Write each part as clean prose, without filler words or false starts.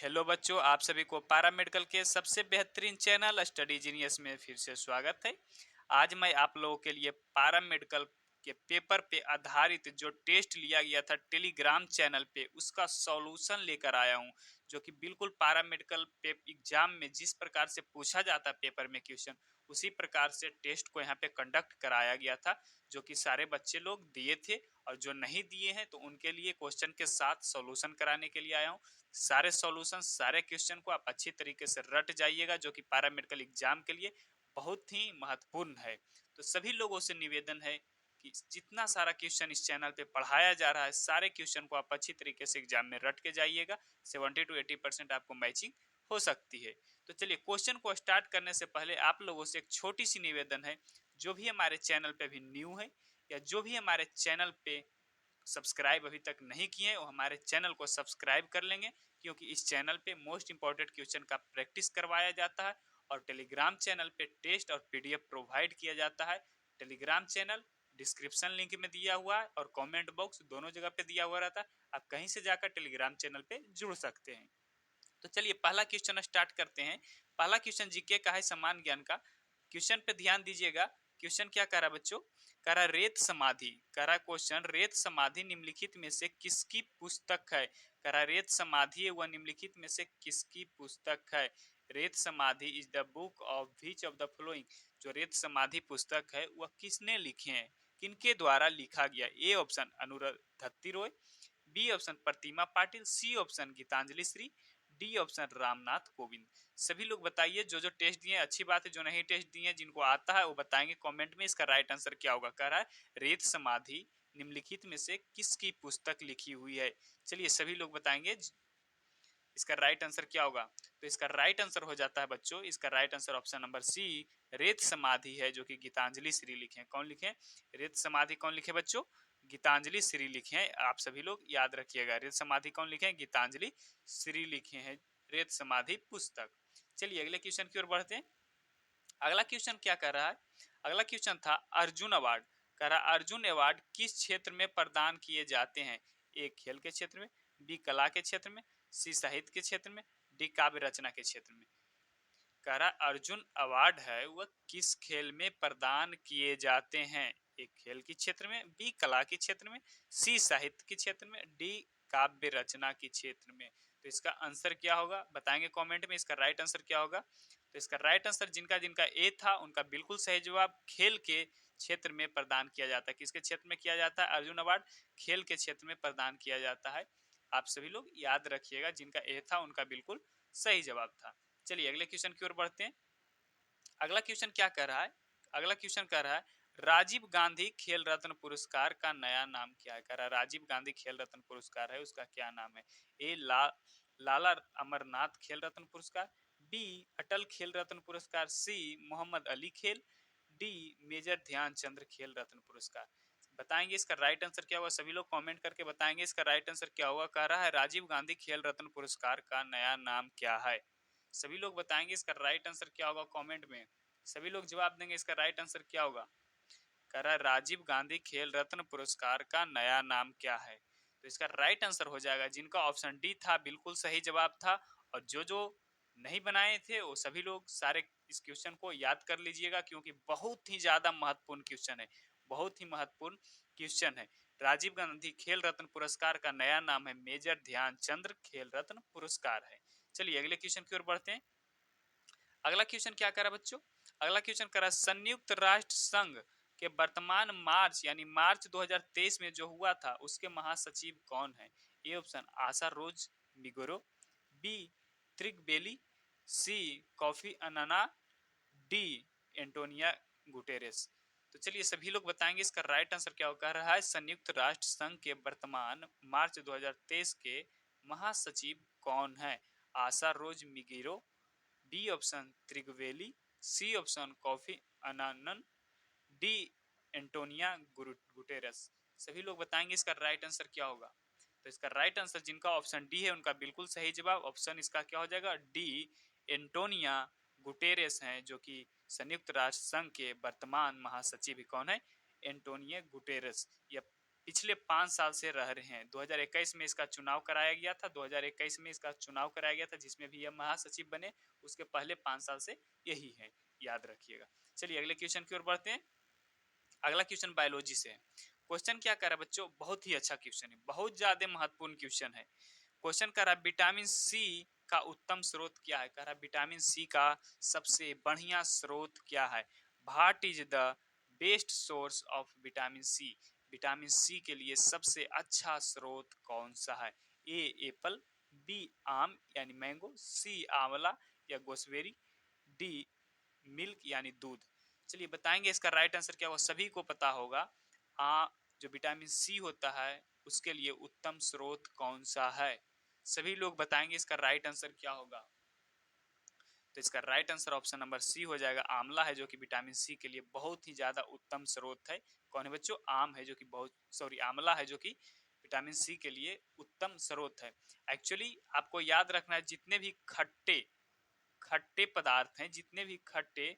Hello बच्चों, आप सभी को पैरामेडिकल के सबसे बेहतरीन चैनल स्टडी जीनियस में फिर से स्वागत है। आज मैं आप लोगों के लिए पैरामेडिकल के पेपर पे आधारित जो टेस्ट लिया गया था टेलीग्राम चैनल पे, उसका सॉल्यूशन लेकर आया हूं, जो कि बिल्कुल पैरामेडिकल पे एग्जाम में जिस प्रकार से पूछा जाता पेपर में क्वेश्चन, उसी प्रकार से टेस्ट को यहाँ पे कंडक्ट कराया गया था, जो कि सारे बच्चे लोग दिए थे। और जो नहीं दिए हैं तो उनके लिए क्वेश्चन के साथ सॉल्यूशन कराने के लिए आया हूँ। सारे सॉल्यूशन, सारे क्वेश्चन को आप अच्छी तरीके से रट जाइएगा, जो कि पैरामेडिकल एग्जाम के लिए बहुत ही महत्वपूर्ण है। तो सभी लोगों से निवेदन है कि जितना सारा क्वेश्चन इस चैनल पे पढ़ाया जा रहा है, सारे क्वेश्चन को आप अच्छी तरीके से एग्जाम में रट के जाइएगा। 70 to 80% आपको मैचिंग हो सकती है। तो चलिए, क्वेश्चन को स्टार्ट करने से पहले आप लोगों से एक छोटी सी निवेदन है, जो भी हमारे चैनल पे भी न्यू है या जो भी हमारे चैनल पे सब्सक्राइब अभी तक नहीं किए हैं, वो हमारे चैनल को सब्सक्राइब कर लेंगे, क्योंकि इस चैनल पे मोस्ट इंपॉर्टेंट क्वेश्चन का प्रैक्टिस करवाया जाता है और टेलीग्राम चैनल पे टेस्ट और पीडीएफ प्रोवाइड किया जाता है। टेलीग्राम चैनल डिस्क्रिप्शन लिंक में दिया हुआ है और कमेंट बॉक्स दोनों जगह पे दिया हुआ रहता है। आप कहीं से जाकर टेलीग्राम चैनल पे जुड़ सकते हैं। तो चलिए, पहला क्वेश्चन स्टार्ट करते हैं। पहला क्वेश्चन जीके का है, समान ज्ञान का। क्वेश्चन पे ध्यान दीजिएगा। क्वेश्चन क्या कह रहा बच्चों? कह रहा रेत समाधि। कह रहा क्वेश्चन, रेत समाधि निम्नलिखित में से किसकी पुस्तक है? कह रहा रेत समाधि है वह निम्नलिखित में से किसकी पुस्तक है? रेत समाधि is the book of which of the following. जो रेत समाधि पुस्तक है वह किसने लिखे हैं, किनके द्वारा लिखा गया? ए ऑप्शन अनुरुद्धति Roy, B option Pratibha Patil, C option Geetanjali Shree, D option Ramnath Kovind. सभी लोग बताइए, जो जो टेस्ट दिए अच्छी बात है, जो नहीं टेस्ट दिए जिनको आता है वो बताएंगे कमेंट में इसका राइट आंसर क्या होगा। कह रहा है रेत समाधि निम्नलिखित में से किसकी पुस्तक लिखी हुई है? चलिए, सभी लोग बताएंगे इसका राइट आंसर क्या होगा। तो इसका राइट आंसर हो जाता है बच्चों, इसका right answer option number C, रेत समाधि है, जो कि गीतांजलि श्री लिखे। कौन लिखे? रेत समाधि कौन लिखे बच्चों? गीतांजलि श्री लिखे हैं। आप सभी लोग याद रखिएगा, रेत समाधि कौन लिखे हैं? गीतांजलि श्री लिखे हैं रेत समाधि पुस्तक। चलिए, अगले क्वेश्चन की ओर बढ़ते हैं। अगला क्वेश्चन क्या कर रहा है? अगला क्वेश्चन था अर्जुन अवार्ड। कह रहा अर्जुन अवार्ड किस क्षेत्र में प्रदान किए जाते हैं? ए खेल के क्षेत्र में, बी कला के क्षेत्र में, सी साहित्य के क्षेत्र में, डी काव्य रचना के क्षेत्र में। कह रहा अर्जुन अवार्ड है वह किस खेल में प्रदान किए जाते हैं? एक खेल के क्षेत्र में, बी कला के क्षेत्र में, सी साहित्य के क्षेत्र में, डी काव्य रचना के क्षेत्र में। तो इसका आंसर क्या होगा बताएंगे कमेंट में, इसका राइट आंसर क्या होगा। तो इसका राइट आंसर जिनका जिनका ए था उनका बिल्कुल सही जवाब, खेल के क्षेत्र में प्रदान किया जाता है। किसके क्षेत्र में किया जाता है? अर्जुन अवार्ड खेल के क्षेत्र में प्रदान किया जाता है। आप सभी लोग याद रखिएगा, जिनका ए था उनका बिल्कुल सही जवाब था। चलिए, अगले क्वेश्चन की ओर बढ़ते हैं। अगला क्वेश्चन क्या कह रहा है? अगला क्वेश्चन कह रहा है राजीव गांधी खेल रत्न पुरस्कार का नया नाम क्या है? कह रहा है राजीव गांधी खेल रत्न पुरस्कार है, उसका क्या नाम है? ए लाला अमरनाथ खेल रत्न पुरस्कार, बी अटल खेल रत्न पुरस्कार, सी मोहम्मद अली खेल, डी मेजर ध्यानचंद्र खेल रत्न पुरस्कार। बताएंगे इसका राइट आंसर क्या होगा। सभी लोग कमेंट करके बताएंगे इसका राइट आंसर क्या होगा। कह रहा है राजीव गांधी खेल रत्न पुरस्कार का नया नाम क्या है? सभी लोग बताएंगे इसका राइट आंसर क्या होगा कमेंट में। सभी लोग जवाब देंगे इसका राइट आंसर क्या होगा। कह रहा है राजीव गांधी खेल रत्न पुरस्कार का नया नाम क्या है? तो इसका राइट आंसर हो जाएगा, जिनका ऑप्शन डी था बिल्कुल सही जवाब था। और जो जो नहीं बनाए थे वो सभी लोग सारे इस क्वेश्चन को याद कर लीजिएगा, क्योंकि बहुत ही ज्यादा महत्वपूर्ण क्वेश्चन है, बहुत ही महत्वपूर्ण क्वेश्चन है। राजीव गांधी खेल रत्न पुरस्कार का नया नाम है मेजर ध्यानचंद्र खेल रत्न पुरस्कार है। चलिए, अगले क्वेश्चन की ओर बढ़ते हैं। अगला क्वेश्चन क्या करा बच्चों? अगला क्वेश्चन करा संयुक्त राष्ट्र संघ के वर्तमान मार्च यानी मार्च 2023 में जो हुआ था उसके महासचिव कौन है? A option Asha Rose Migiro, B Trygve Lie, C Kofi Annan, D Antonio Guterres. तो चलिए, सभी लोग बताएंगे इसका राइट आंसर क्या कह रहा है। संयुक्त राष्ट्र संघ के वर्तमान मार्च 2023 के महासचिव कौन है? Asha Rose Migiro, B option Trygve Lie, C option Kofi Annan, D Antonio Guterres. सभी लोग बताएंगे इसका राइट आंसर क्या होगा। तो इसका राइट आंसर जिनका ऑप्शन डी है उनका बिल्कुल सही जवाब। ऑप्शन इसका क्या हो जाएगा? डी एंटोनिया गुटेरेस हैं, जो कि संयुक्त राष्ट्र संघ के वर्तमान महासचिव कौन है? Antonio Guterres. यह पिछले 5 साल से रह रहे हैं। 2021 में इसका चुनाव कराया गया था, 2021 में इसका चुनाव कराया गया था जिसमें भी यह महासचिव बने, उसके पहले 5 साल से यही है, याद रखिएगा। चलिए अगले क्वेश्चन की ओर बढ़ते हैं। अगला क्वेश्चन बायोलॉजी से है। क्वेश्चन क्या कर रहा है बच्चों, बहुत ही अच्छा क्वेश्चन है, बहुत ज्यादा महत्वपूर्ण क्वेश्चन है। क्वेश्चन कर रहा है विटामिन सी का उत्तम स्रोत क्या है, कह रहा है विटामिन सी का सबसे बढ़िया स्रोत क्या है। What is the best source of vitamin C, vitamin C के लिए सबसे अच्छा स्रोत कौन सा है। ए एप्पल, बी आम यानी मैंगो, सी आंवला या गोसबेरी, डी मिल्क यानी दूध। चलिए बताएंगे इसका राइट आंसर क्या होगा, सभी को पता होगा। जो विटामिन सी होता है उसके लिए उत्तम स्रोत कौन सा है, सभी लोग बताएंगे इसका राइट आंसर क्या होगा। तो इसका right answer option number C हो जाएगा, आंवला है जो कि विटामिन सी के लिए बहुत ही ज्यादा उत्तम स्रोत है। कौन है बच्चों, आम है जो कि आंवला है जो कि विटामिन सी के लिए उत्तम स्रोत है। एक्चुअली आपको याद रखना है जितने भी खट्टे खट्टे पदार्थ हैं, जितने भी खट्टे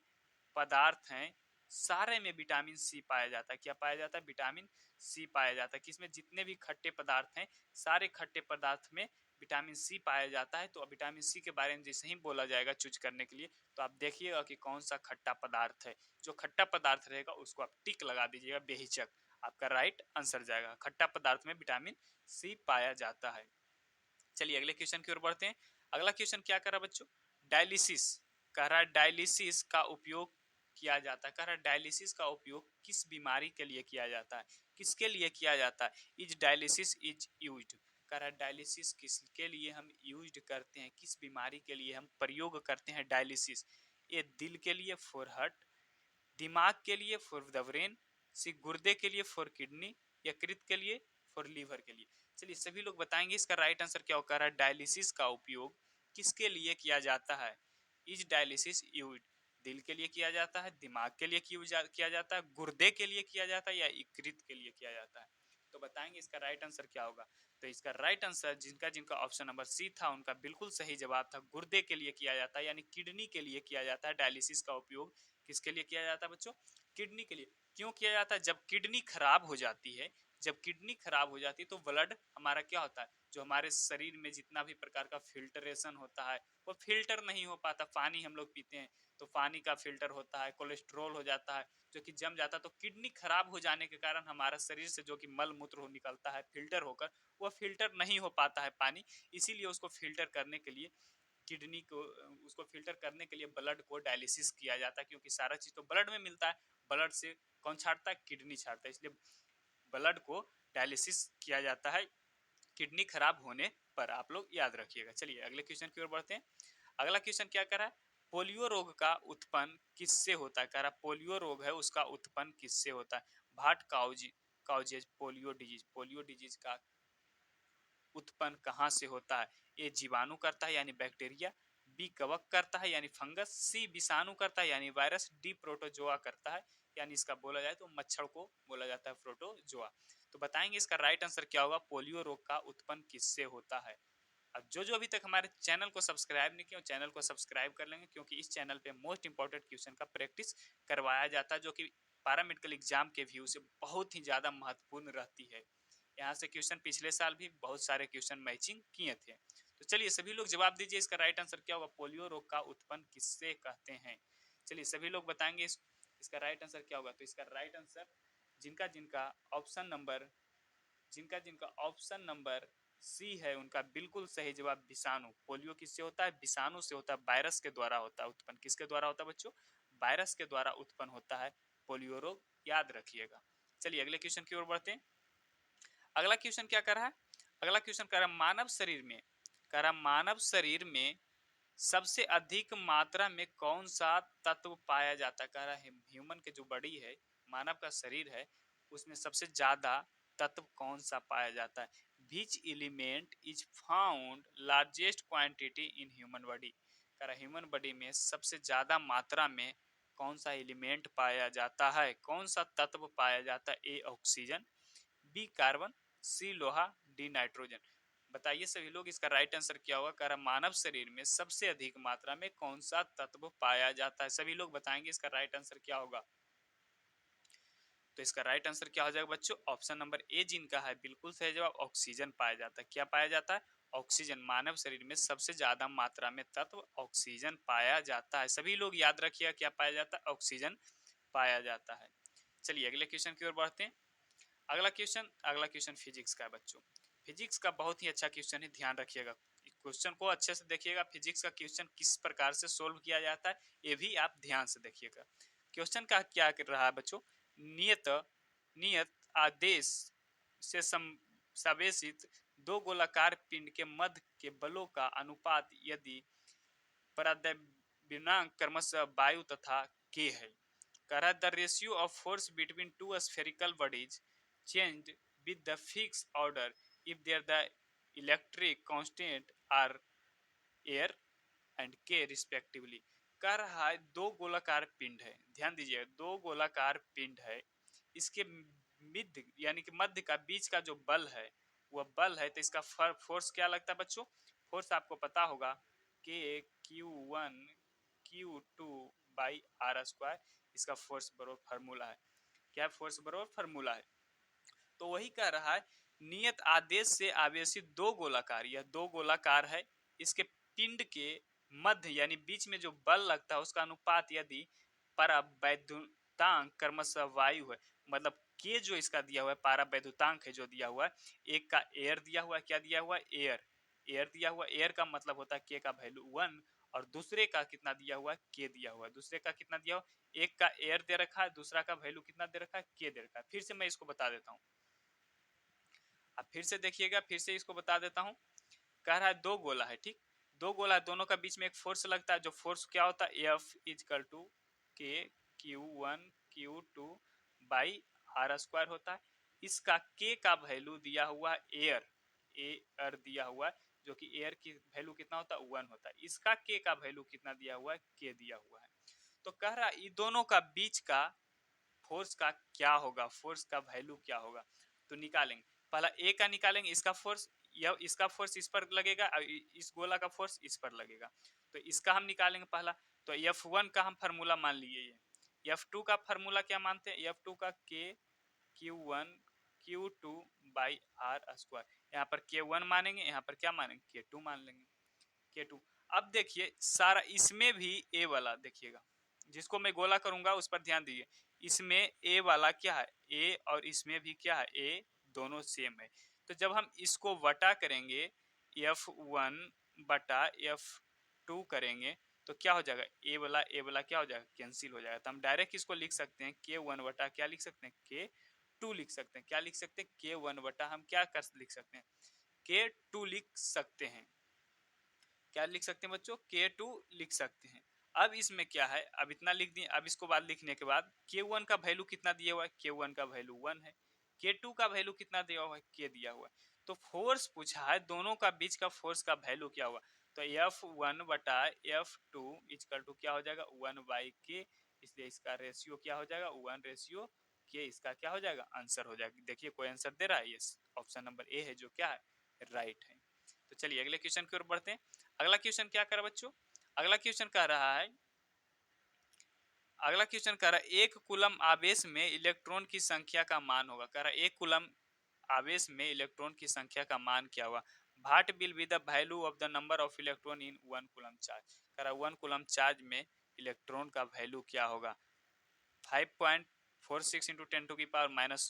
पदार्थ हैं सारे में विटामिन सी पाया जाता है। क्या पाया जाता है, विटामिन सी पाया जाता है। किसमें, जितने भी खट्टे पदार्थ हैं सारे खट्टे पदार्थ में विटामिन सी पाया जाता है। तो विटामिन सी के बारे में जैसे ही बोला जाएगा चूज करने के लिए तो आप देखिएगा कि कौन सा खट्टा पदार्थ है। जो खट्टा पदार्थ रहेगा उसको आप टिक लगा दीजिएगा बेहिचक, आपका राइट आंसर जाएगा। खट्टा पदार्थ में विटामिन सी पाया जाता है। चलिए अगले क्वेश्चन की ओर बढ़ते हैं। अगला क्वेश्चन क्या कर रहा है बच्चों, डायलिसिस। कह रहा है डायलिसिस का उपयोग किया जाता है, कह रहा है डायलिसिस का उपयोग किस बीमारी के लिए किया जाता है, किसके लिए किया जाता है। इज डायलिसिस इज यूज्ड, कह रहा है डायलिसिस किसके लिए हम यूज्ड करते हैं, किस बीमारी के लिए हम प्रयोग करते हैं डायलिसिस। ये दिल के लिए फॉर हार्ट, दिमाग के लिए फॉर द ब्रेन, सी गुर्दे के लिए फॉर किडनी, यकृत के लिए फॉर लीवर के लिए। चलिए सभी लोग बताएंगे इसका राइट आंसर क्या होगा। डायलिसिस का उपयोग किसके लिए किया जाता है। इज डायलिसिस यूज, दिल के लिए किया जाता है, दिमाग के लिए किया जाता है, गुर्दे के लिए किया जाता है या यकृत के लिए किया जाता है। तो बताएंगे इसका राइट आंसर क्या होगा। तो इसका राइट आंसर जिनका जिनका ऑप्शन नंबर सी था उनका बिल्कुल सही जवाब था, गुर्दे के लिए किया जाता है यानी किडनी के लिए किया जाता है। डायलिसिस का उपयोग किसके लिए किया जाता है बच्चों, किडनी के लिए। क्यों किया जाता है, जब किडनी खराब हो जाती है, जब किडनी खराब हो जाती है तो ब्लड हमारा क्या होता है, जो हमारे शरीर में जितना भी प्रकार का फिल्टरेशन होता है वो फिल्टर नहीं हो पाता। पानी हम लोग पीते हैं तो पानी का फिल्टर होता है, कोलेस्ट्रोल हो जाता है जो कि जम जाता है। तो किडनी खराब हो जाने के कारण हमारा शरीर से जो कि मल मूत्र हो निकलता है फिल्टर होकर, वह फिल्टर नहीं हो पाता है पानी। इसीलिए उसको फिल्टर करने के लिए किडनी को, उसको फिल्टर करने के लिए ब्लड को डायलिसिस किया जाता है। क्योंकि सारा चीज तो ब्लड में मिलता है, ब्लड से कौन छाड़ता है, किडनी छाड़ता है। इसलिए ब्लड को डायलिसिस किया जाता है किडनी खराब होने पर, आप लोग याद रखिएगा। चलिए अगले क्वेश्चन की ओर बढ़ते हैं। अगला क्वेश्चन क्या कर रहा है, पोलियो रोग का उत्पन्न किससे होता है। कह रहा पोलियो रोग है उसका उत्पन्न किससे होता है। What causes polio disease, polio disease का उत्पन्न कहाँ से होता है। ए जीवाणु करता है यानी बैक्टीरिया, बी कवक करता है यानी फंगस, सी विषाणु करता है यानी वायरस, डी प्रोटोजोआ करता है यानी इसका बोला जाए तो मच्छर को बोला जाता है प्रोटोजोआ। तो बताएंगे इसका राइट आंसर क्या होगा, पोलियो रोग का उत्पन्न किससे होता है। अब जो अभी तक हमारे चैनल को सब्सक्राइब नहीं किया चैनल को सब्सक्राइब कर लेंगे, क्योंकि इस चैनल पे मोस्ट इंपॉर्टेंट क्वेश्चन का प्रैक्टिस करवाया जाता है जो कि पैरा मेडिकल एग्जाम के व्यू से बहुत ही ज़्यादा महत्वपूर्ण रहती है। यहाँ से क्वेश्चन पिछले साल भी बहुत सारे क्वेश्चन मैचिंग किए थे। तो चलिए सभी लोग जवाब दीजिए इसका राइट आंसर क्या होगा, पोलियो रोग का उत्पन्न किससे कहते हैं। चलिए सभी लोग बताएंगे इसका राइट आंसर क्या होगा। तो इसका राइट आंसर जिनका जिनका ऑप्शन नंबर जिनका जिनका ऑप्शन नंबर सी है उनका बिल्कुल सही जवाब विषाणु। पोलियो किससे होता है, विषाणु से होता है, वायरस के द्वारा होता है उत्पन्न। किसके द्वारा होता है बच्चों, वायरस के द्वारा उत्पन्न होता है पोलियो रोग, याद रखिएगा। चलिए अगले क्वेश्चन की ओर बढ़ते हैं। अगला क्वेश्चन क्या कर रहा है, अगला क्वेश्चन कर रहा है मानव शरीर में, कह रहा मानव शरीर में सबसे अधिक मात्रा में कौन सा तत्व पाया जाता है। कह रहा है ह्यूमन के जो बॉडी है, मानव का शरीर है, उसमें सबसे ज्यादा तत्व कौन सा पाया जाता है। Which element is found largest quantity in human body. कह रहा ह्यूमन बॉडी में सबसे ज्यादा मात्रा में कौन सा एलिमेंट पाया जाता है, कौन सा तत्व पाया जाता है। ए ऑक्सीजन, बी कार्बन, सी लोहा, डी नाइट्रोजन। बताइए सभी लोग इसका राइट आंसर क्या होगा। कह रहा मानव शरीर में सबसे अधिक मात्रा में कौन सा तत्व पाया जाता है, सभी लोग बताएंगे इसका राइट आंसर क्या होगा। तो इसका राइट आंसर क्या हो जाएगा बच्चों, ऑप्शन नंबर ए जिनका है बिल्कुल सही जवाब, ऑक्सीजन पाया जाता है। क्या पाया जाता है, ऑक्सीजन। मानव शरीर में सबसे ज्यादा मात्रा में तत्व ऑक्सीजन पाया जाता है। सभी लोग याद रखिएगा क्या पाया जाता है, ऑक्सीजन पाया जाता है। चलिए अगले क्वेश्चन की ओर बढ़ते हैं। अगला क्वेश्चन फिजिक्स का है बच्चों। फिजिक्स का बहुत ही अच्छा क्वेश्चन है, ध्यान रखिएगा, क्वेश्चन को अच्छे से देखिएगा। फिजिक्स का क्वेश्चन किस प्रकार से सोल्व किया जाता है ये भी आप ध्यान से देखिएगा। क्वेश्चन का क्या कर रहा है बच्चों, नियत नियत आदेश से सवेशित दो गोलाकार पिंड के मध्य के बलों का अनुपात यदि प्रादविनांक क्रमशः वायु तथा के है। कह रहा है the ratio of force between two spherical bodies changed with the fix order if their the electric constant are air and K respectively. कह रहा है दो गोलाकार पिंड है, ध्यान दीजिए, दो गोलाकार पिंड है, इसके मिड यानी कि मध्य का बीच का जो बल है वह बल है, तो इसका फोर्स क्या लगता है बच्चों, फोर्स आपको पता होगा के Q1 Q2 by r square, इसका फोर्स बरोबर फार्मूला है। क्या फोर्स बरोबर फार्मूला है, तो वही कह रहा है नियत आदेश से आवेशित दो गोलाकार, यह दो गोलाकार है, इसके पिंड के मध्य यानी बीच में जो बल लगता है उसका अनुपात यदि पारावैद्युतांक क्रमशः वायु है, मतलब के जो इसका दिया हुआ है पारावैद्युतांक है जो दिया हुआ है, एक का एयर दिया हुआ है, क्या दिया हुआ है एयर, एयर दिया हुआ, एयर का मतलब होता है के का वैल्यू 1, और दूसरे का कितना दिया हुआ है के दिया हुआ है, दूसरे का कितना दिया हुआ, एक का एयर दे रखा है, दूसरा का वैल्यू कितना दे रखा है के दे रखा है। फिर से मैं इसको बता देता हूँ, अब फिर से देखिएगा, फिर से इसको बता देता हूँ। कह रहा है दो गोला है, ठीक, दो गोला है, दोनों का बीच में एक फोर्स लगता है, जो फोर्स क्या होता है एफ इजकल टू के Q1 Q2 by r square होता है। इसका के का वैल्यू दिया हुआ एयर, एयर दिया हुआ है, जो कि एयर की वैल्यू कितना होता है 1 होता है, इसका के का वैल्यू कितना दिया हुआ है के दिया हुआ है। तो कह रहा है इन दोनों का बीच का फोर्स का क्या होगा, फोर्स का वैल्यू क्या होगा, तो निकालेंगे। पहला ए का निकालेंगे, इसका फोर्स, यह इसका फोर्स इस पर लगेगा और इस गोला का फोर्स इस पर लगेगा, तो इसका हम निकालेंगे पहला। तो F1 का हम फार्मूला मान लिए, ये F2 का फार्मूला क्या मानते हैं, F2 का के Q1 Q2 by r square, यहाँ पर K1 मानेंगे, यहाँ पर क्या मानेंगे K2 मान लेंगे, K2। अब देखिए सारा इसमें भी ए वाला देखिएगा, जिसको मैं गोला करूंगा उस पर ध्यान दीजिए, इसमें ए वाला क्या है ए, और इसमें भी क्या है ए, दोनों सेम है। तो जब हम इसको वटा करेंगे F1 बटा F2 करेंगे तो क्या हो जाएगा, ए वाला क्या हो जाएगा कैंसिल हो जाएगा, तो हम डायरेक्ट इसको लिख सकते हैं K1 बटा क्या लिख सकते हैं K2 लिख सकते हैं, क्या लिख सकते हैं K1 बटा हम क्या कर लिख सकते हैं K2 लिख सकते हैं, क्या लिख सकते हैं बच्चों K2 लिख सकते हैं। अब इसमें क्या है, अब इतना लिख दिए, अब इसको बाद लिखने के बाद K1 का वैल्यू कितना दिया हुआ है, K1 का वैल्यू 1 है, K2 का वैल्यू कितना दिया हुआ है K दिया हुआ है। तो फोर्स पूछा है दोनों का बीच का फोर्स का वैल्यू क्या हुआ, तो F1 बटा F2 इजकल टू क्या हो जाएगा 1 बाई के, इसलिए इसका रेशियो क्या हो जाएगा 1 रेशियो के, इसका क्या हो जाएगा आंसर हो जाएगा। देखिए कोई आंसर दे रहा है, ये ऑप्शन नंबर ए है जो क्या है राइट है। तो चलिए अगले क्वेश्चन की ओर बढ़ते हैं। अगला क्वेश्चन क्या कर रहा है बच्चों, अगला क्वेश्चन कह रहा है, अगला क्वेश्चन कह रहा है एक कूलम आवेश में इलेक्ट्रॉन की संख्या का मान होगा। कह रहा है एक कूलम आवेश में इलेक्ट्रॉन की संख्या का मान क्या होगा, what will be the value of the number of electron in 1 coulomb charge. कह रहा है 1 कूलम चार्ज में इलेक्ट्रॉन का वैल्यू क्या होगा, 5.46 इंटू 10 टू की power minus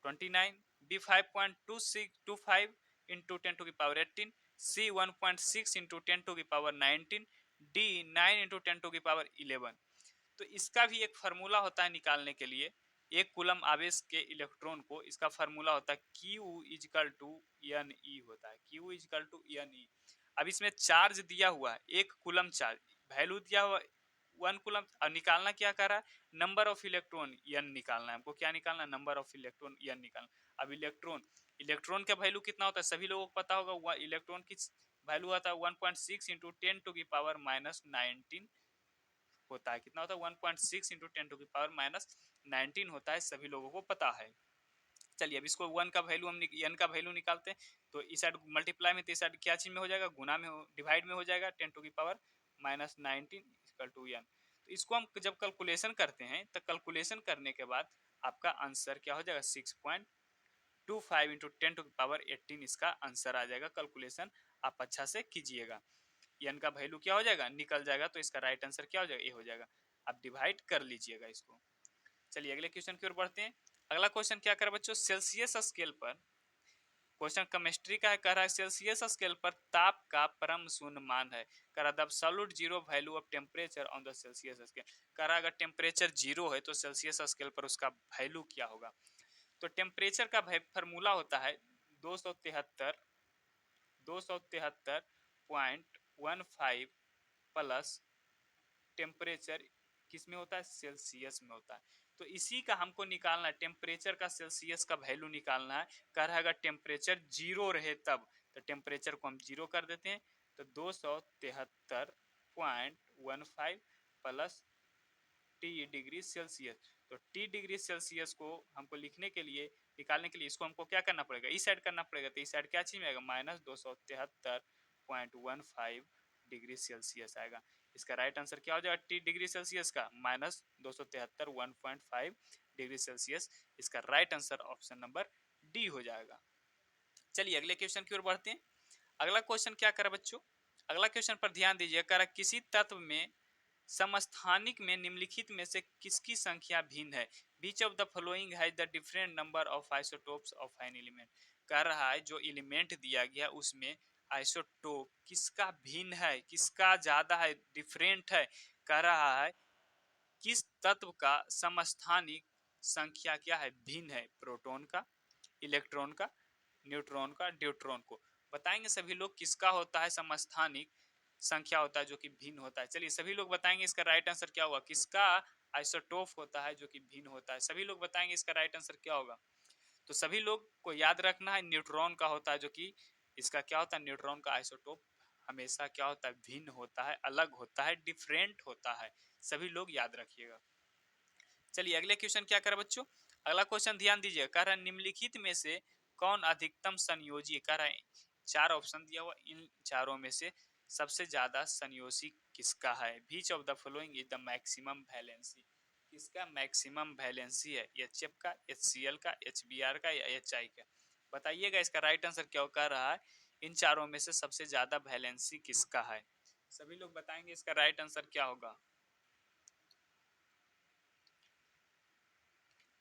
29, B 5.2625 into 10 to की पावर 18, सी 1.6 इंटू 10 टू की पावर 19, डी 9 इंटू 10 टू की पावर 11। तो इसका भी एक फार्मूला होता है निकालने के लिए, एक कूलम आवेश के इलेक्ट्रॉन को, इसका फार्मूला होता है Q is equal to n e होता है, Q is equal to n e. अब इसमें चार्ज दिया हुआ है एक कूलम चार्ज, वैल्यू दिया हुआ 1 कूलम, और निकालना क्या कर रहा है नंबर ऑफ इलेक्ट्रॉन एन निकालना है हमको, क्या निकालना है नंबर ऑफ इलेक्ट्रॉन एन निकालना। अब इलेक्ट्रॉन, इलेक्ट्रॉन का वैल्यू कितना होता है सभी लोगों को पता होगा, इलेक्ट्रॉन की वैल्यू आता है 1.6 इंटू 10 टू की पावर माइनस 19 होता है, कितना होता है 1.6 इंटू 10 टू की पावर माइनस 19 होता है, सभी लोगों को पता है। चलिए अब इसको 1 का वैल्यू हम एन का वैल्यू निकालते हैं, तो इस साइड मल्टीप्लाई में, तो इस साइड क्या चीज में हो जाएगा गुना में, डिवाइड में हो जाएगा 10 टू की power minus 19 equal to n. तो इसको हम जब कैलकुलेशन करते हैं तो कैलकुलेशन करने के बाद आपका आंसर क्या हो जाएगा 6.25 इंटू 10⁻18 इसका आंसर आ जाएगा। कैलकुलेशन आप अच्छा से कीजिएगा। एन का वैल्यू क्या हो जाएगा निकल जाएगा, तो इसका राइट आंसर क्या हो जाएगा ए हो जाएगा। आप डिवाइड कर लीजिएगा इसको। चलिए अगले क्वेश्चन की ओर बढ़ते हैं। अगला क्वेश्चन क्या कर बच्चों, सेल्सियस स्केल पर, क्वेश्चन केमिस्ट्री का है, कह रहा है सेल्सियस स्केल पर ताप का परम शून्य मान है, कह रहा है absolute zero value of temperature on the Celsius scale. कह रहा है अगर टेम्परेचर जीरो है तो सेल्सियस स्केल पर उसका वैल्यू क्या होगा। तो टेम्परेचर का फार्मूला होता है 273.15 प्लस टेम्परेचर किस में होता है, सेल्सियस में होता है। तो इसी का हमको निकालना है, टेम्परेचर का सेल्सियस का वैल्यू निकालना है। कह रहा है अगर टेम्परेचर जीरो रहे तब, तो टेम्परेचर को हम जीरो कर देते हैं, तो 273.15 प्लस टी डिग्री सेल्सियस। तो टी डिग्री सेल्सियस को हमको लिखने के लिए, निकालने के लिए इसको हमको क्या करना पड़ेगा, इस साइड करना पड़ेगा। तो इस साइड क्या चीज में आएगा, -273.15 डिग्री सेल्सियस आएगा। इसका राइट आंसर क्या हो जाएगा, टी डिग्री सेल्सियस का -273.15 डिग्री सेल्सियस। इसका right answer option number D हो जाएगा। चलिए अगले क्वेश्चन की ओर बढ़ते हैं। अगला क्वेश्चन क्या करा बच्चों, अगला क्वेश्चन पर ध्यान दीजिए। करा किसी तत्व में समस्थानिक में निम्नलिखित में से किसकी संख्या भिन्न है। Which of the following has the different number of isotopes of an element. कह रहा है जो एलिमेंट दिया गया उसमें आइसोटोप किसका भिन्न है, किसका ज्यादा है, डिफरेंट है। कह रहा है किस तत्व का समस्थानिक संख्या क्या है, भिन्न है, प्रोटॉन का, इलेक्ट्रॉन का, न्यूट्रॉन का, ड्यूट्रॉन को। बताएंगे सभी लोग किसका होता है समस्थानिक संख्या होता है जो कि भिन्न होता है। चलिए सभी लोग बताएंगे इसका राइट आंसर क्या होगा, किसका आइसोटोप होता है जो कि भिन्न होता है। सभी लोग बताएंगे इसका राइट आंसर क्या होगा। तो सभी लोग को याद रखना है न्यूट्रॉन का होता है, जो कि इसका क्या होता है, न्यूट्रॉन का आइसोटोप हमेशा क्या होता है, भिन्न होता है, अलग होता है, डिफरेंट होता है। सभी लोग याद रखिएगा। चलिए अगले क्वेश्चन क्या करें बच्चों, अगला क्वेश्चन ध्यान दीजिए। कह रहा है निम्नलिखित में से कौन अधिकतम संयोजी, कह रहा है चार ऑप्शन दिया हुआ, इन चारों में से सबसे ज्यादा संयोजी किसका है। Which of the following is the maximum valency, किसका मैक्सिमम वैलेंसी है, एचएफ का, एचसीएल का, एचबीआर का या एचआई का। बताइएगा इसका राइट आंसर क्या हो। कह रहा है इन चारों में से सबसे ज्यादा वैलेंसी किसका है। सभी लोग बताएंगे इसका राइट आंसर क्या होगा।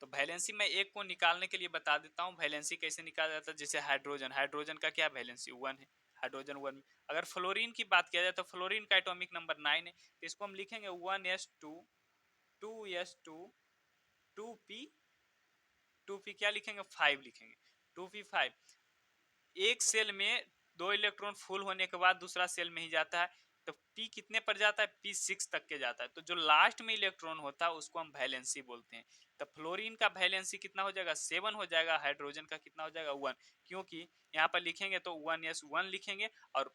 तो वैलेंसी मैं एक को निकालने के लिए बता देता हूँ, वैलेंसी कैसे निकाला जाता है। जैसे हाइड्रोजन, हाइड्रोजन का क्या वैलेंसी 1 है, हाइड्रोजन 1। अगर फ्लोरीन की बात किया जाए तो फ्लोरीन का एटॉमिक नंबर 9 है, तो इसको हम लिखेंगे 1s2 2s2 2p 2p क्या लिखेंगे 5 लिखेंगे, 2p5। एक सेल में 2 इलेक्ट्रॉन फुल होने के बाद दूसरा सेल में ही जाता है, तो पी कितने पर जाता है, p6 तक के जाता है। तो जो लास्ट में इलेक्ट्रॉन होता है उसको हम वैलेंसी बोलते हैं। तो फ्लोरीन का वैलेंसी कितना हो जाएगा 7 हो जाएगा, हाइड्रोजन का कितना हो जाएगा 1, क्योंकि यहाँ पर लिखेंगे तो 1s1 लिखेंगे, और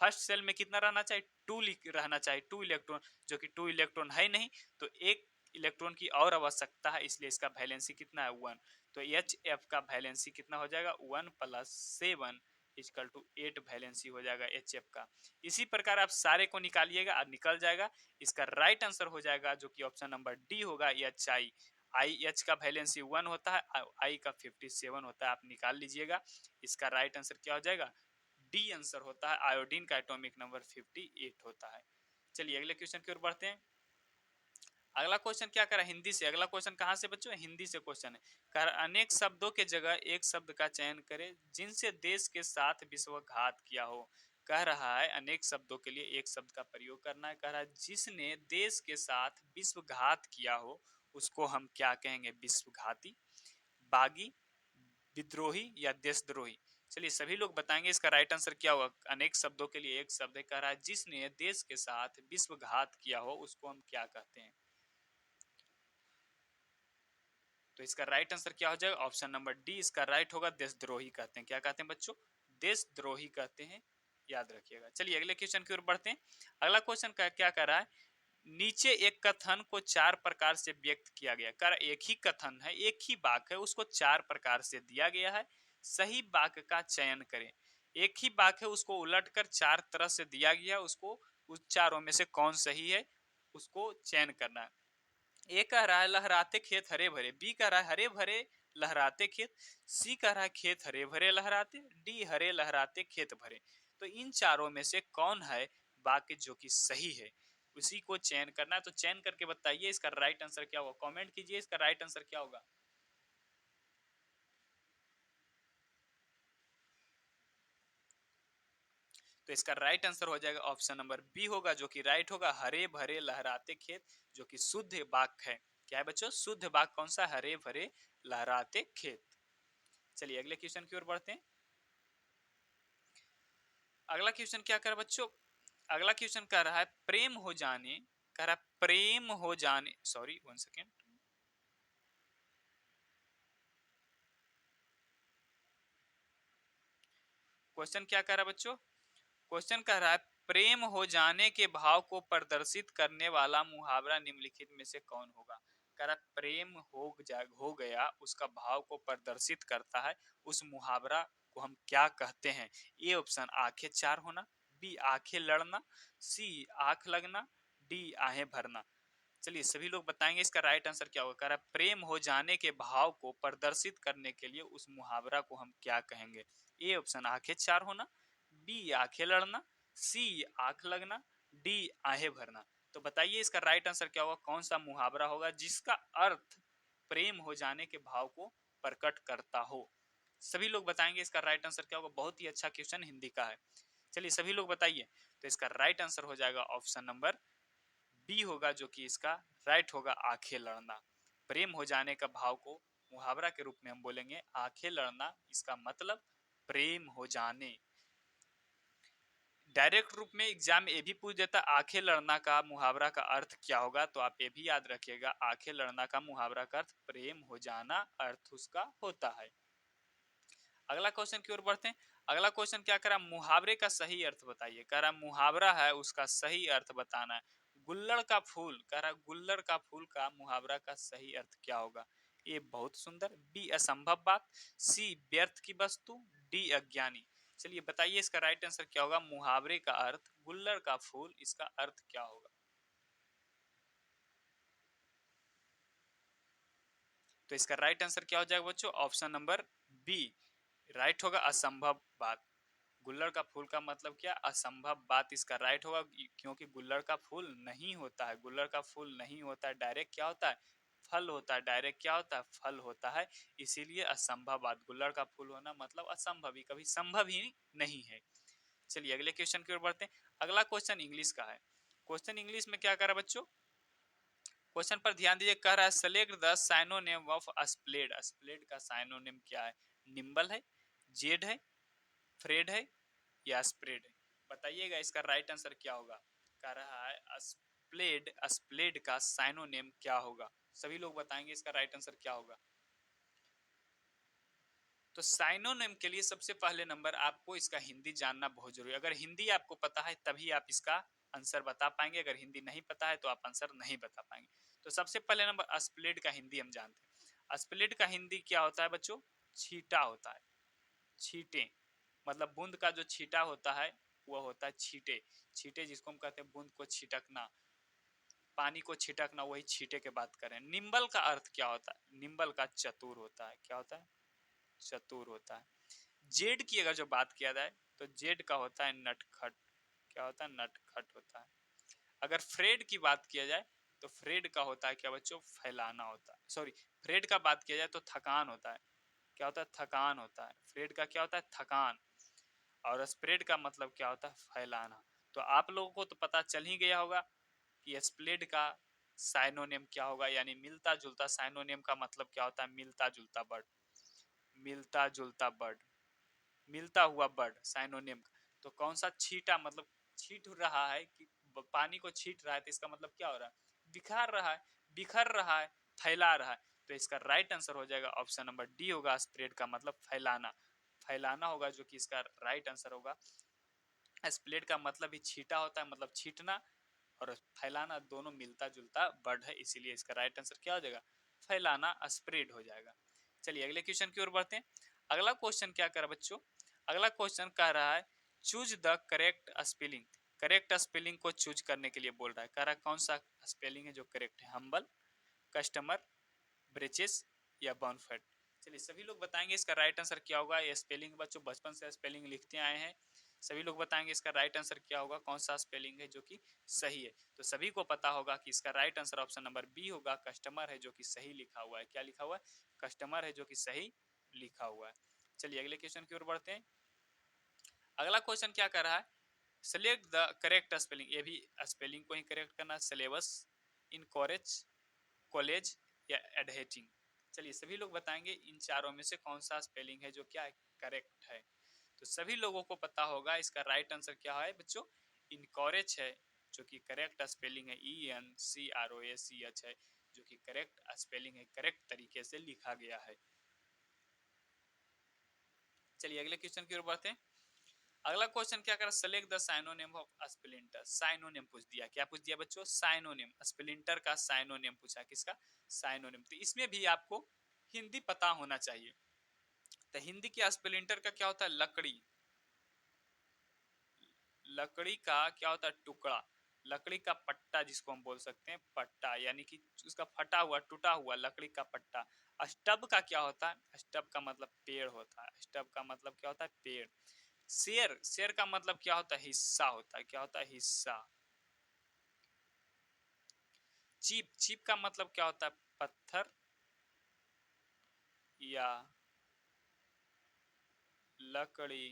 फर्स्ट सेल में कितना रहना चाहिए 2 रहना चाहिए, 2 इलेक्ट्रॉन, जो कि 2 इलेक्ट्रॉन है नहीं, तो एक इलेक्ट्रॉन की और आवश्यकता है, इसलिए इसका वैलेंसी कितना है 1। तो एच एफ का वैलेंसी कितना हो जाएगा 1 + 7 = 8 वैलेंसी हो जाएगा एच एफ का। इसी प्रकार आप सारे को निकालिएगा और निकल जाएगा। इसका राइट आंसर हो जाएगा जो कि ऑप्शन नंबर डी होगा, एच आई। आई एच का वैलेंसी 1 होता है, आई का 57 होता है, आप निकाल लीजिएगा। इसका राइट आंसर क्या हो जाएगा, डी आंसर होता है। आयोडीन का एटॉमिक नंबर 58 होता है। चलिए अगले क्वेश्चन की ओर बढ़ते हैं। अगला क्वेश्चन क्या करा, हिंदी से। अगला क्वेश्चन कहाँ से बच्चों, हिंदी से क्वेश्चन है। कर अनेक शब्दों के जगह एक शब्द का चयन करें जिनसे देश के साथ विश्वघात किया हो। कह रहा है अनेक शब्दों के लिए एक शब्द का प्रयोग करना है। कह रहा है जिसने देश के साथ विश्वघात किया हो उसको हम क्या कहेंगे, विश्वघाती, बागी, विद्रोही या देशद्रोही। चलिए सभी लोग बताएंगे इसका राइट आंसर क्या होगा। अनेक शब्दों के लिए एक शब्द है, कह रहा है जिसने देश के साथ विश्वघात किया हो उसको हम क्या कहते हैं। तो इसका राइट आंसर क्या हो जाएगा, ऑप्शन नंबर डी इसका राइट होगा, देशद्रोही कहते हैं। क्या कहते हैं बच्चों, देशद्रोही कहते हैं, याद रखिएगा। चलिए अगले क्वेश्चन की ओर बढ़ते हैं। अगला क्वेश्चन का क्या कर रहा है, नीचे एक कथन को 4 प्रकार से व्यक्त किया गया। कर एक ही कथन है, एक ही वाक्य है, उसको 4 प्रकार से दिया गया है, सही वाक्य का चयन करें। एक ही वाक्य है, उसको उलटकर 4 तरह से दिया गया, उसको उस चारों में से कौन सही है उसको चयन करना है। ए कह रहा है लहराते खेत हरे भरे, बी कह रहा है हरे भरे लहराते खेत, सी कह रहा है खेत हरे भरे लहराते, डी हरे लहराते खेत भरे। तो इन चारों में से कौन है वाक्य जो कि सही है, उसी को चयन करना है। तो चयन करके बताइए इसका राइट आंसर क्या होगा, कमेंट कीजिए इसका राइट आंसर क्या होगा। तो इसका राइट आंसर हो जाएगा ऑप्शन नंबर बी होगा, जो कि राइट होगा, हरे भरे लहराते खेत, जो कि शुद्ध वाक्य है। क्या है बच्चों, शुद्ध वाक्य कौन सा, हरे भरे लहराते खेत। चलिए अगले क्वेश्चन की ओर बढ़ते हैं। अगला क्वेश्चन क्या कर रहा है बच्चों, अगला क्वेश्चन कह रहा है प्रेम हो जाने, कह रहा है प्रेम हो जाने, सॉरी वन सेकेंड, क्वेश्चन क्या कह रहा है बच्चों, क्वेश्चन कह रहा है प्रेम हो जाने के भाव को प्रदर्शित करने वाला मुहावरा निम्नलिखित में से कौन होगा। कह रहा है प्रेम हो गया उसका भाव को प्रदर्शित करता है, उस मुहावरा को हम क्या कहते हैं। ए ऑप्शन आंखें चार होना, बी आंखें लड़ना, सी आंख लगना, डी आहें भरना। चलिए सभी लोग बताएंगे इसका राइट आंसर क्या होगा। कह रहा है प्रेम हो जाने के भाव को प्रदर्शित करने के लिए उस मुहावरा को हम क्या कहेंगे। ए ऑप्शन आंखें चार होना, बी आंखें लड़ना, सी आंख लगना, डी आहें भरना। तो बताइए इसका राइट आंसर क्या होगा, कौन सा मुहावरा होगा जिसका अर्थ प्रेम हो जाने के भाव को प्रकट करता हो। सभी लोग बताएंगे इसका राइट आंसर क्या होगा। बहुत ही अच्छा क्वेश्चन हिंदी का है। चलिए सभी लोग बताइए। तो इसका राइट आंसर हो जाएगा ऑप्शन नंबर बी होगा, जो कि इसका राइट होगा, आंखें लड़ना। प्रेम हो जाने का भाव को मुहावरा के रूप में हम बोलेंगे आंखें लड़ना, इसका मतलब प्रेम हो जाने। डायरेक्ट रूप में एग्जाम ये भी पूछ देता आंखें लड़ना का मुहावरा का अर्थ क्या होगा, तो आप ये भी याद रखिएगा आंखें लड़ना का मुहावरा का अर्थ प्रेम हो जाना अर्थ उसका होता है। अगला क्वेश्चन की ओर बढ़ते हैं। अगला क्वेश्चन क्या करा, मुहावरे का सही अर्थ बताइए। कह रहा मुहावरा है उसका सही अर्थ बताना है। गुल्लड़ का फूल, कह रहा गुल्लड़ का फूल का मुहावरा का सही अर्थ क्या होगा। ए बहुत सुंदर, बी असंभव बात, सी व्यर्थ की वस्तु, डी अज्ञानी। चलिए बताइए इसका राइट आंसर क्या होगा, मुहावरे का अर्थ गुल्लड़ का फूल, इसका अर्थ क्या होगा। तो इसका राइट आंसर क्या हो जाएगा बच्चों, ऑप्शन नंबर बी राइट होगा, असंभव बात। गुल्लड़ का फूल का मतलब क्या, असंभव बात इसका राइट होगा, क्योंकि गुल्लड़ का फूल नहीं होता है, गुल्लड़ का फूल नहीं होता है, डायरेक्ट क्या होता है, फल होता है, डायरेक्ट क्या होता है, फल होता है, इसीलिए असंभव बात, गुल्लड़ का फूल होना मतलब असंभव ही, कभी संभव ही नहीं है। चलिए अगले क्वेश्चन की ओर बढ़ते हैं। अगला क्वेश्चन इंग्लिश का है। क्वेश्चन इंग्लिश में क्या कर रहा है बच्चों, क्वेश्चन पर ध्यान दीजिए। कह रहा है सेलेक्ट द साइनोनिम ऑफ स्प्लेड, स्प्लेड का साइनोनिम क्या है, निम्बल है, जेड है, फ्रेड है, या स्प्रेड है। बताइएगा इसका राइट आंसर क्या होगा। कह रहा है स्प्लेड, स्प्लेड का साइनोनिम क्या होगा। सभी लोग बताएंगे इसका राइट आंसर क्या होगा। तो साइनोनिम के लिए सबसे पहले नंबर आपको इसका हिंदी जानना बहुत जरूरी है। अगर हिंदी आपको पता है तभी आप इसका आंसर बता पाएंगे, अगर हिंदी नहीं पता है तो आप आंसर नहीं बता पाएंगे। तो सबसे पहले नंबर स्प्लिट का हिंदी हम जानते हैं। स्प्लिट का हिंदी क्या होता है बच्चों, छीटा होता है, छीटे, मतलब बूंद का जो छीटा होता है वह होता है छीटे। छीटे जिसको हम कहते हैं बूंद को छिटकना, पानी को छिटकना, वही छीटे के बात करें। निम्बल का अर्थ क्या होता है, निम्बल का चतुर होता है, क्या होता है, चतुर होता है। जेड की अगर जो बात किया जाए तो जेड का होता है नटखट, क्या होता है, नटखट होता है। अगर फ्रेड की बात किया जाए तो फ्रेड का होता है क्या बच्चों, फैलाना होता है, सॉरी, फ्रेड का बात किया जाए तो थकान होता है, क्या होता है, थकान होता है। फ्रेड का क्या होता है, थकान। और स्प्रेड का मतलब क्या होता है, फैलाना। तो आप लोगों को तो पता चल ही गया होगा कि स्प्लेड का साइनोनिम क्या होगा, यानी मिलता जुलता। साइनोनिम का मतलब क्या होता है, मिलता जुलता बर्ड, मिलता जुलता बर्ड, मिलता हुआ बर्ड साइनोनिम। तो कौन सा, छीटा, मतलब छीट रहा है कि पानी को छीट रहा है, तो इसका मतलब क्या हो रहा है, बिखार रहा है, बिखर रहा है, फैला रहा है। तो इसका राइट आंसर हो जाएगा ऑप्शन नंबर डी होगा, स्प्रेड का मतलब फैलाना, फैलाना होगा, जो कि इसका राइट आंसर होगा। स्प्लेड का मतलब ही छीटा होता है, मतलब छीटना, और फैलाना दोनों मिलता जुलता वर्ड है, इसीलिए इसका राइट आंसर क्या हो जाएगा, फैलाना, स्प्रेड हो जाएगा। चलिए अगले क्वेश्चन की ओर बढ़ते हैं। अगला क्वेश्चन क्या कर रहा है बच्चों, अगला क्वेश्चन कह रहा है choose the correct spelling. Correct spelling को चूज करने के लिए बोल रहा है, कह रहा है कौन सा स्पेलिंग है जो करेक्ट है। हम्बल, कस्टमर, ब्रेचेस या बॉनफेट। चलिए सभी लोग बताएंगे इसका राइट आंसर क्या होगा। ये स्पेलिंग बच्चों बचपन से स्पेलिंग लिखते आए हैं, सभी लोग बताएंगे इसका राइट आंसर क्या होगा, कौन सा स्पेलिंग है जो कि सही है। तो सभी को पता होगा कि इसका right answer option number B होगा, कस्टमर है जो कि सही लिखा हुआ है। क्या लिखा हुआ है? कस्टमर है जो कि सही लिखा हुआ है। चलिए अगले क्वेश्चन की ओर बढ़ते हैं। अगला क्वेश्चन क्या कर रहा है, सेलेक्ट द करेक्ट स्पेलिंग। ये भी स्पेलिंग को ही करेक्ट करना, सिलेबस, इनकरेज, कॉलेज या एडहेटिंग। चलिए सभी लोग बताएंगे इन चारों में से कौन सा स्पेलिंग है जो क्या करेक्ट है। तो सभी लोगों को पता होगा इसका राइट आंसर क्या है बच्चों, इनकरेज है जो कि करेक्ट स्पेलिंग है, ENCROACH है जो कि करेक्ट स्पेलिंग है, करेक्ट तरीके से लिखा गया है। चलिए अगले क्वेश्चन की ओर बढ़ते हैं। अगला क्वेश्चन क्या कर, select the synonym of splinter. Synonym पूछ दिया, क्या पूछ दिया बच्चों, साइनोनिम। स्प्लिंटर का साइनोनिम पूछा, किसका? साइनोनिम। तो इसमें भी आपको हिंदी पता होना चाहिए। तो हिंदी के स्प्लिंटर का क्या होता है? लकड़ी। लकड़ी का क्या होता है? टुकड़ा। लकड़ी का पट्टा जिसको हम बोल सकते हैं, पट्टा, यानी कि उसका फटा हुआ टूटा हुआ लकड़ी का पट्टा। स्टब का क्या होता है? स्टब का मतलब पेड़ होता है। स्टब का मतलब क्या होता है? पेड़। शेर, शेर का मतलब क्या होता है? हिस्सा होता है। क्या होता है? हिस्सा। चीप, चीप का मतलब क्या होता है? पत्थर या लकड़ी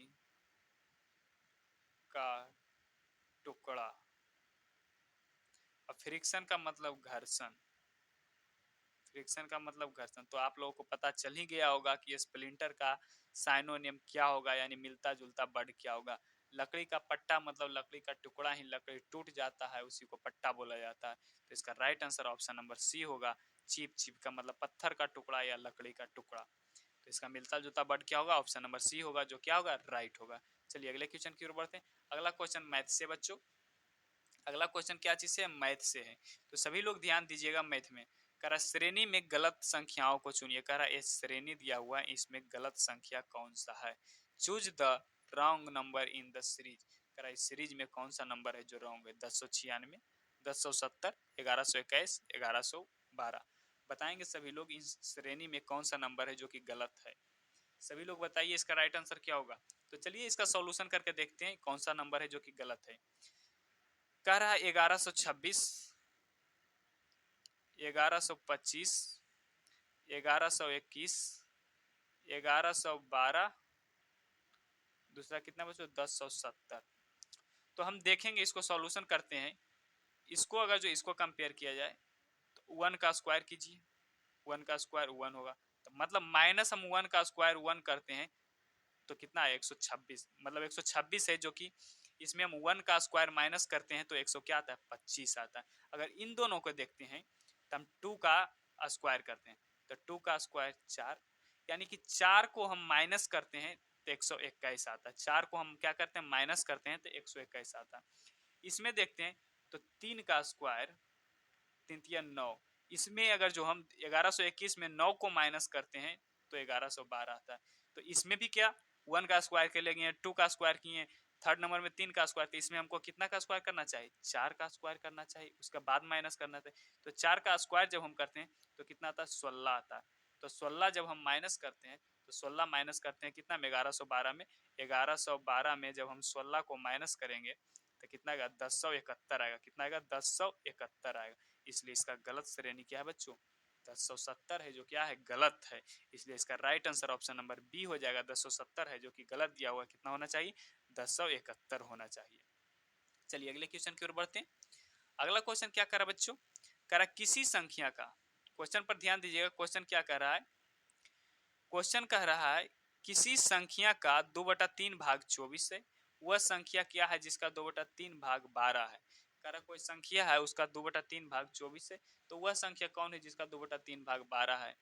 का टुकड़ा। और फ्रिक्शन का मतलब घर्षण। फ्रिक्शन का मतलब घर्षण। तो आप लोगों को पता चल ही गया होगा कि स्प्लिंटर का साइनोनिम क्या होगा, यानी मिलता जुलता वर्ड क्या होगा। लकड़ी का पट्टा मतलब लकड़ी का टुकड़ा ही, लकड़ी टूट जाता है उसी को पट्टा बोला जाता है। तो इसका right answer option number C होगा, चीप। चीप का मतलब पत्थर का टुकड़ा या लकड़ी का टुकड़ा। तो इसका मिलता जुलता वर्ड क्या होगा? ऑप्शन नंबर सी होगा, जो क्या होगा? राइट होगा। चलिए अगले क्वेश्चन की ओर बढ़ते हैं। अगला क्वेश्चन मैथ से बच्चों। अगला क्वेश्चन क्या चीज से है? मैथ से है। तो सभी लोग ध्यान दीजिएगा मैथ में। कह रहा श्रेणी में गलत संख्याओं को चुनिए। कह रहा ये श्रेणी दिया हुआ है, इसमें गलत संख्या कौन सा है? Choose the wrong number in the series. कह रहा इस सीरीज में कौन सा नंबर है जो रॉन्ग है? 1096, 1070, 1121, 1112। बताएंगे सभी लोग इस श्रेणी में कौन सा नंबर है जो कि गलत है। सभी लोग बताइए इसका राइट आंसर क्या होगा। तो चलिए इसका सॉल्यूशन करके देखते हैं कौन सा नंबर है जो कि गलत है। कह रहा है 1126, 1125, 1121, 1112, दूसरा कितना बच्चों? 1070। तो हम देखेंगे, इसको सॉल्यूशन करते हैं। इसको अगर जो इसको कंपेयर किया जाए तो वन का स्क्वायर कीजिए, वन का स्क्वायर वन होगा। तो मतलब माइनस हम वन का स्क्वायर वन करते हैं तो कितना है? 126। मतलब 126 है जो कि इसमें हम वन का स्क्वायर माइनस करते हैं तो 100 क्या आता है? 25 आता है। अगर इन दोनों को देखते हैं तो हम टू का स्क्वायर करते हैं तो टू का स्क्वायर 4, यानी कि 4 को हम माइनस करते हैं तो 121 आता है। 4 को हम क्या करते हैं? माइनस करते हैं तो 121 आता है। इसमें देखते हैं तो 3 का स्क्वायर, 3 3 9। इसमें अगर जो हम 1121 में 9 को माइनस करते हैं तो 1112 आता है। तो इसमें भी क्या वन का स्क्वायर के लिए टू का स्क्वायर किए, थर्ड नंबर में 3 का स्क्वायर। तो इसमें हमको कितना का स्क्वायर करना चाहिए? 4 का स्क्वायर करना चाहिए, उसका बाद माइनस करना चाहिए। तो 4 का स्क्वायर जब हम करते हैं तो कितना आता है? 16 आता है। तो 16 जब हम माइनस करते हैं तो 16 माइनस करते हैं कितना में? 1112 में। 1112 में जब हम 16 को माइनस करेंगे तो कितना आएगा? 1071 आएगा। कितना आएगा? 1071 आएगा। इसलिए इसका गलत श्रेणी क्या है बच्चों? 1070 है जो क्या है? गलत है। इसलिए इसका right answer option number B हो जाएगा। 1070 है जो कि गलत दिया हुआ। कितना होना चाहिए? 1071 होना चाहिए। चलिए अगले क्वेश्चन की ओर बढ़ते हैं। अगला क्वेश्चन क्या कर रहा है बच्चों? कह रहा किसी संख्या का, क्वेश्चन पर ध्यान दीजिएगा। क्वेश्चन क्या कह रहा है? क्वेश्चन कह रहा है किसी संख्या का 2/3 भाग 24 है। वह संख्या क्या है जिसका 2/3 भाग 12 है? कह रहा कोई संख्या है उसका 2/3 भाग 24 है, तो वह संख्या कौन है जिसका 2/3 भाग 12 है?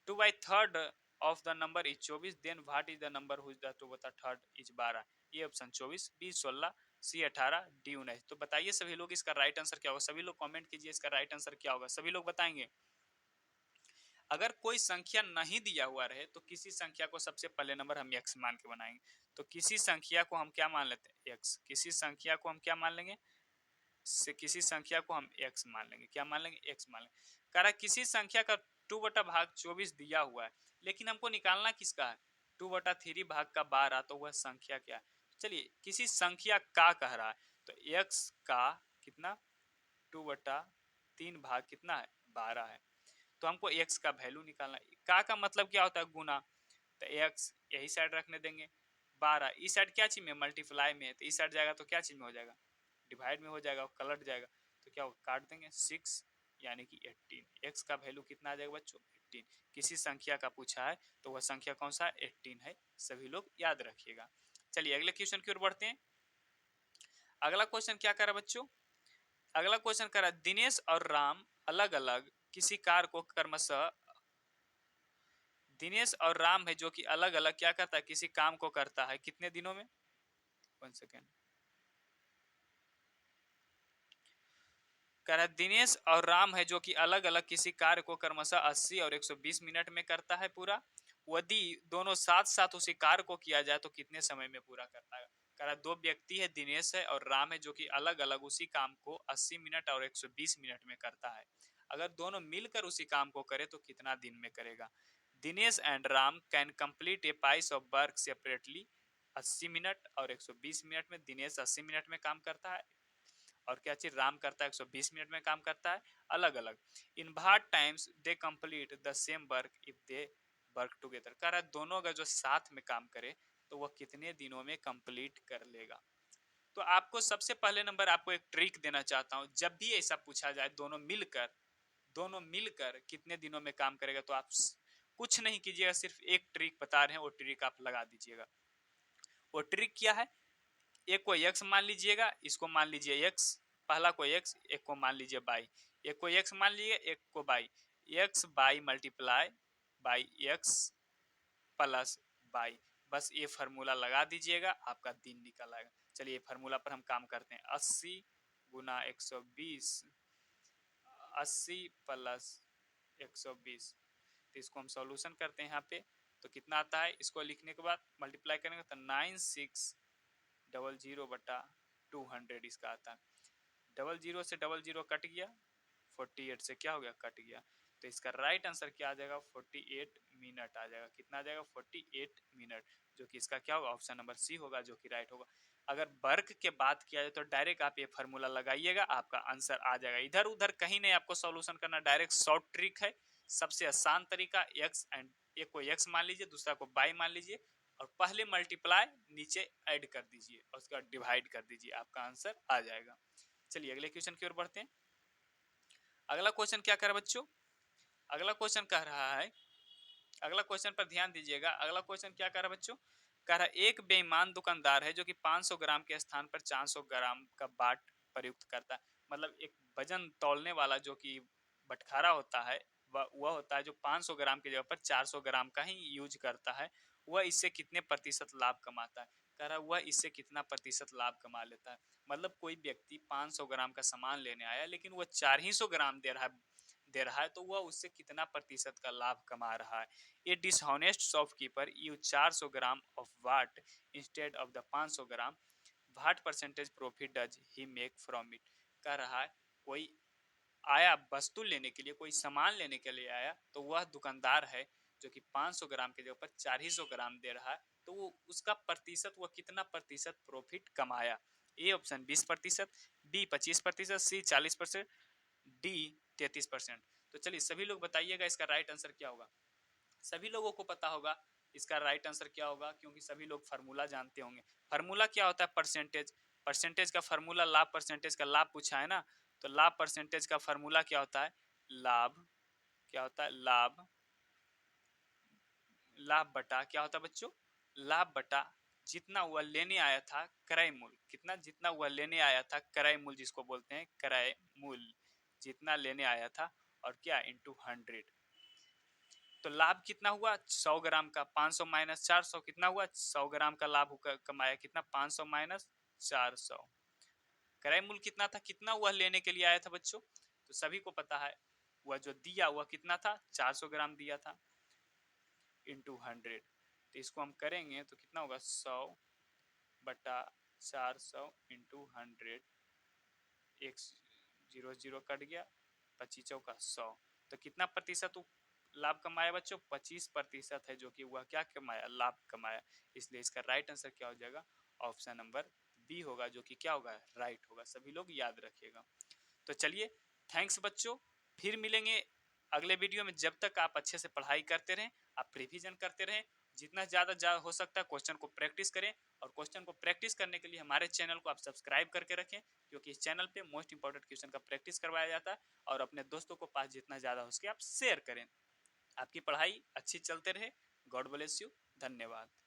2/3 of the number is 24, then what is the number whose the 2/3 is 12? ये ऑप्शन 24, बी 16, सी 18, डी 19। तो बताइए सभी लोग इसका राइट आंसर क्या होगा। सभी लोग कमेंट कीजिए इसका राइट आंसर क्या होगा। सभी लोग बताएंगे। अगर कोई संख्या नहीं दिया हुआ रहे तो किसी संख्या को सबसे पहले नंबर हम x मान के बनाएंगे। तो किसी संख्या को हम क्या मान लेते हैं? x। किसी संख्या को हम क्या मान लेंगे? से किसी संख्या को हम x मान लेंगे। क्या मान लेंगे? x मान लेंगे। कह रहा है किसी संख्या का 2/24 दिया हुआ है, लेकिन हमको निकालना किसका है? 2/3 भाग का 12, तो वह संख्या क्या है? चलिए किसी संख्या का कह रहा है, तो x का कितना? 2/3 भाग कितना है? 12 है। तो हमको x का वैल्यू निकालना है। का मतलब क्या होता है? गुना। तो x यही साइड रखने देंगे, 12 इस साइड क्या चीज में? मल्टीप्लाई में है, तो इस साइड जाएगा तो क्या चीज में हो जाएगा? डिवाइड में हो जाएगा, कलट जाएगा, तो क्या काट देंगे 6 यानी कि 18। x का वैल्यू कितना आ जाएगा बच्चों? 18। किसी संख्या का पूछा है तो वह संख्या कौन सा है? 18 है। सभी लोग याद रखिएगा। चलिए अगले क्वेश्चन की ओर बढ़ते हैं। अगला क्वेश्चन क्या कर रहा है बच्चों? अगला क्वेश्चन कर रहा है दिनेश और राम अलग अलग किसी कार को क्रमशः, दिनेश और राम है जो कि अलग अलग क्या करता है? किसी काम को करता है कितने दिनों में? 1 सेकेंड। कह रहा है दिनेश और राम है जो कि अलग अलग किसी कार्य को क्रमशः 80 और 120 मिनट में करता है पूरा। यदि दोनों साथ साथ उसी कार्य को किया जाए तो कितने समय में पूरा करता है? कह रहा दो व्यक्ति है, दिनेश है और राम है, जो कि अलग अलग उसी काम को 80 मिनट और 120 मिनट में करता है। अगर दोनों मिलकर उसी काम को करे तो कितना दिन में करेगा? Dinesh and Ram can complete A price of work separately 80 minute और 120 मिनट में। दिनेश 80 मिनट में काम करता है और क्या चीज? राम करता है 120 मिनट में काम करता है, अलग अलग। In what times they complete the same work if they work together. कह रहा है दोनों अगर जो साथ में काम करे तो वह कितने दिनों में कंप्लीट कर लेगा? तो आपको सबसे पहले नंबर आपको एक ट्रिक देना चाहता हूं। जब भी ऐसा पूछा जाए दोनों मिलकर कितने दिनों में काम करेगा, तो आप कुछ नहीं कीजिएगा, सिर्फ एक ट्रिक बता रहे हैं, वो ट्रिक आप लगा दीजिएगा। वो ट्रिक क्या है? एक को x मान लीजिएगा, इसको मान लीजिए x, पहला को x, एक को मान लीजिए y। एक को x मान लीजिए, एक को y। x by multiply by x plus y। बस ये फार्मूला लगा दीजिएगा, आपका दिन निकल आएगा। चलिए फार्मूला पर हम काम करते हैं। 80 गुना 120, 80 प्लस 120। तो इसको हम सॉल्यूशन करते हैं यहाँ पे, तो कितना आता है? इसको लिखने के बाद मल्टीप्लाई करेंगे तो 9600/200 इसका आता है। 00 से 00 कट गया, 48 से क्या हो गया? कट गया। तो इसका राइट आंसर क्या आ जाएगा? 48 मिनट आ जाएगा। कितना आ जाएगा? 48 मिनट, जो कि इसका क्या होगा? ऑप्शन नंबर सी होगा, जो कि राइट होगा। अगर वर्क के बात किया जाए तो डायरेक्ट आप ये फार्मूला लगाइएगा, आपका आंसर आ जाएगा। इधर उधर कहीं नहीं आपको सॉल्यूशन करना, डायरेक्ट शॉर्ट ट्रिक है, सबसे आसान तरीका। एक्स एंड एक को एक्स मान लीजिए, दूसरा को बाई मान लीजिए, और पहले मल्टीप्लाई नीचे ऐड कर दीजिए और उसका डिवाइड कर दीजिए, आपका आंसर आ जाएगा। चलिए अगले क्वेश्चन की ओर बढ़ते हैं। अगला क्वेश्चन क्या कर रहा है बच्चों? अगला क्वेश्चन कह रहा है, अगला क्वेश्चन पर ध्यान दीजिएगा। अगला क्वेश्चन क्या कर रहा है बच्चों? कह रहा है एक बेईमान दुकानदार है जो कि 500 ग्राम के स्थान पर 400 ग्राम का बाट प्रयुक्त करता है। मतलब एक वजन तौलने वाला जो कि बटखारा होता है, वह होता है जो 500 ग्राम की जगह पर 400 ग्राम का ही यूज करता है। वह इससे कितने प्रतिशत लाभ कमाता है? कह रहा है वह इससे कितना प्रतिशत लाभ कमा लेता है। मतलब कोई व्यक्ति 500 ग्राम का सामान लेने आया, लेकिन वह 400 ग्राम दे रहा है, तो वह उससे कितना प्रतिशत का लाभ कमा रहा है? A dishonest shopkeeper use 400 gram of weight instead of the 500 gram, what percentage profit does he make from it? कह रहा है कोई आया वस्तु लेने के लिए, कोई सामान लेने के लिए आया, तो वह दुकानदार है जो कि 500 ग्राम के जगह पर 400 ग्राम दे रहा है, तो वो उसका प्रतिशत, वह कितना प्रतिशत प्रॉफिट कमाया? A option 20%, B 25%, C 40%, D 33%। तो चलिए सभी लोग बताइएगा इसका राइट आंसर क्या होगा। सभी लोगों को पता होगा इसका राइट आंसर क्या होगा, क्योंकि सभी लोग फार्मूला जानते होंगे। फार्मूला क्या होता है? परसेंटेज। परसेंटेज का फार्मूला लाभ परसेंटेज का लाभ पूछा है ना, तो लाभ परसेंटेज का फार्मूला क्या होता है? लाभ क्या होता है? लाभ, लाभ बटा क्या होता है बच्चों? लाभ बटा जितना वह लेने आया था क्रय मूल्य। कितना? जितना वह लेने आया था क्रय मूल्य, जिसको बोलते हैं क्रय मूल्य, जितना लेने आया था, और क्या? इंटू 100। तो लाभ कितना हुआ? 100 ग्राम का। 500 माइनस 400 कितना हुआ? 100 ग्राम का लाभ कमाया। कितना? 500 माइनस 400। क्रय मूल्य कितना था? कितना वह लेने के लिए आया था बच्चों? तो सभी को पता है, वह जो दिया वह कितना था? 400 ग्राम दिया था, इंटू 100। तो इसको हम करेंगे तो कितना होगा? 100/400 इंटू 100। एक 0 कट गया, 25 चौका 100, तो कितना प्रतिशत लाभ कमाया बच्चों? 25% है, जो कि वह क्या कमाया? लाभ कमाया। इसलिए इसका राइट आंसर क्या हो जाएगा? ऑप्शन नंबर बी होगा, जो कि क्या होगा? राइट होगा। सभी लोग याद रखिएगा। तो चलिए, थैंक्स बच्चों, फिर मिलेंगे अगले वीडियो में। जब तक आप अच्छे से पढ़ाई करते रहें, आप रिवीजन करते रहें, जितना ज़्यादा हो सकता है क्वेश्चन को प्रैक्टिस करें। और क्वेश्चन को प्रैक्टिस करने के लिए हमारे चैनल को आप सब्सक्राइब करके रखें, क्योंकि इस चैनल पे मोस्ट इंपॉर्टेंट क्वेश्चन का प्रैक्टिस करवाया जाता है। और अपने दोस्तों को पास जितना ज़्यादा हो सके आप शेयर करें। आपकी पढ़ाई अच्छी चलते रहे। God bless you. धन्यवाद।